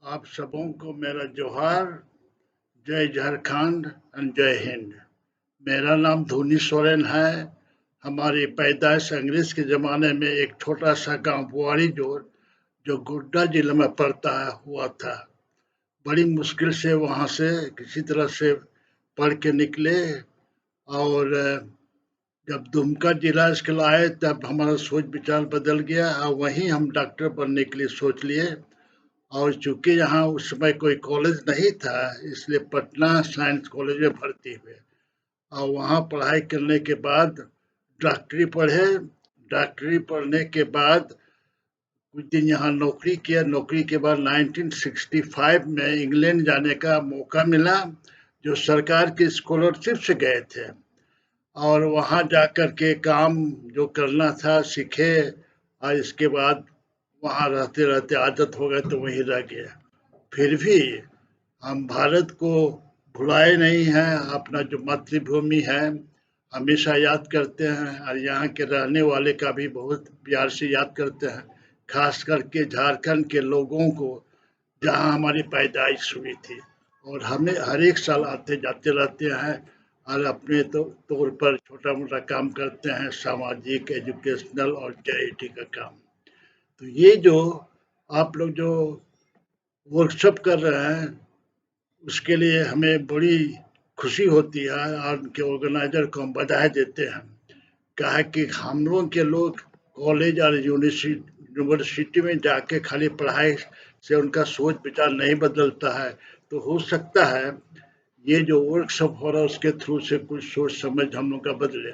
आप सबों को मेरा जोहार, जय झारखंड एंड जय हिंद। मेरा नाम धोनी सोरेन है। हमारी पैदाइश अंग्रेज के ज़माने में एक छोटा सा गांव बुआरी जोर जो गोड्डा जिले में पड़ता है हुआ था। बड़ी मुश्किल से वहां से किसी तरह से पढ़ के निकले और जब दुमका जिला स्कूल आए तब हमारा सोच विचार बदल गया और वहीं हम डॉक्टर बनने के लिए सोच लिए। और चूंकि यहाँ उस समय कोई कॉलेज नहीं था इसलिए पटना साइंस कॉलेज में भर्ती हुए और वहाँ पढ़ाई करने के बाद डॉक्टरी पढ़े। डॉक्टरी पढ़ने के बाद कुछ दिन यहाँ नौकरी किया। नौकरी के बाद 1965 में इंग्लैंड जाने का मौका मिला, जो सरकार की स्कॉलरशिप से गए थे और वहाँ जाकर के काम जो करना था सीखे और इसके बाद वहाँ रहते रहते आदत हो गए तो वहीं रह गए। फिर भी हम भारत को भुलाए नहीं हैं, अपना जो मातृभूमि है हमेशा याद करते हैं और यहाँ के रहने वाले का भी बहुत प्यार से याद करते हैं, खास करके झारखंड के लोगों को जहाँ हमारी पैदाइश हुई थी। और हमें हर एक साल आते जाते रहते हैं और अपने तौर पर छोटा मोटा काम करते हैं, सामाजिक एजुकेशनल और चैरिटी का काम। तो ये जो आप लोग जो वर्कशॉप कर रहे हैं उसके लिए हमें बड़ी खुशी होती है और उनके ऑर्गेनाइजर को हम बधाई देते हैं। कहा कि हम लोग के लोग कॉलेज और यूनिवर्सिटी में जाके खाली पढ़ाई से उनका सोच विचार नहीं बदलता है, तो हो सकता है ये जो वर्कशॉप हो रहा है उसके थ्रू से कुछ सोच समझ हम लोग का बदले।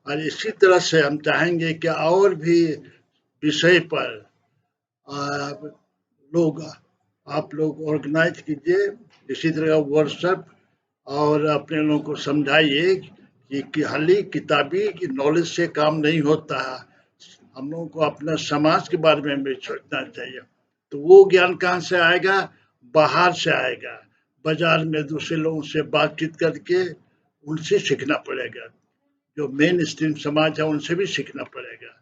और इसी तरह से हम चाहेंगे कि और भी विषय पर लोग आप लोग ऑर्गेनाइज कीजिए इसी तरह वर्कशॉप और अपने लोगों को समझाइए कि खाली किताबी की नॉलेज से काम नहीं होता है। हम लोगों को अपना समाज के बारे में भी सोचना चाहिए। तो वो ज्ञान कहाँ से आएगा? बाहर से आएगा। बाजार में दूसरे लोगों से बातचीत करके उनसे सीखना पड़ेगा। जो मेन स्ट्रीम समाज है उनसे भी सीखना पड़ेगा,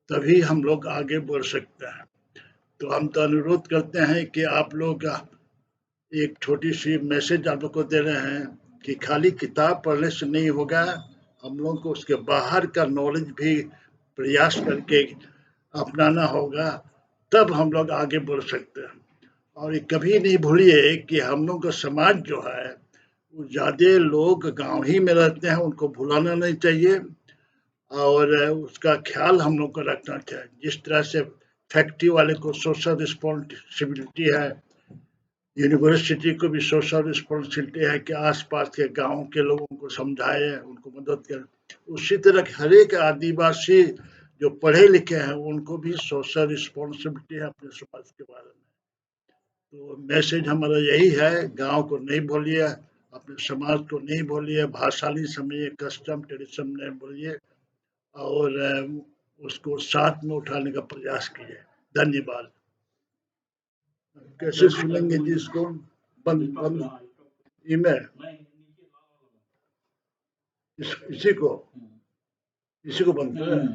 तभी हम लोग आगे बढ़ सकते हैं। तो हम तो अनुरोध करते हैं कि आप लोग एक छोटी सी मैसेज आप लोग को दे रहे हैं कि खाली किताब पढ़ने से नहीं होगा, हम लोग को उसके बाहर का नॉलेज भी प्रयास करके अपनाना होगा, तब हम लोग आगे बढ़ सकते हैं। और ये कभी नहीं भूलिए कि हम लोग का समाज जो है वो ज़्यादा लोग गांव ही में रहते हैं, उनको भुलाना नहीं चाहिए और उसका ख्याल हम लोग को रखना चाहिए। जिस तरह से फैक्ट्री वाले को सोशल रिस्पॉन्सिबिलिटी है, यूनिवर्सिटी को भी सोशल रिस्पॉन्सिबिलिटी है कि आसपास के गांव के लोगों को समझाए, उनको मदद करें। उसी तरह हर एक आदिवासी जो पढ़े लिखे हैं उनको भी सोशल रिस्पॉन्सिबिलिटी है अपने समाज के बारे में। तो मैसेज हमारा यही है, गांव को नहीं भूलिए, अपने समाज को नहीं भूलिए, भाषा नहीं समझिए, कस्टम ट्रेडिशन नहीं भूलिए और उसको साथ में उठाने का प्रयास कीजिए। धन्यवाद। कैसे सुनेंगे जी इसको? बंद बंद ईमेल इसी को बंद करें।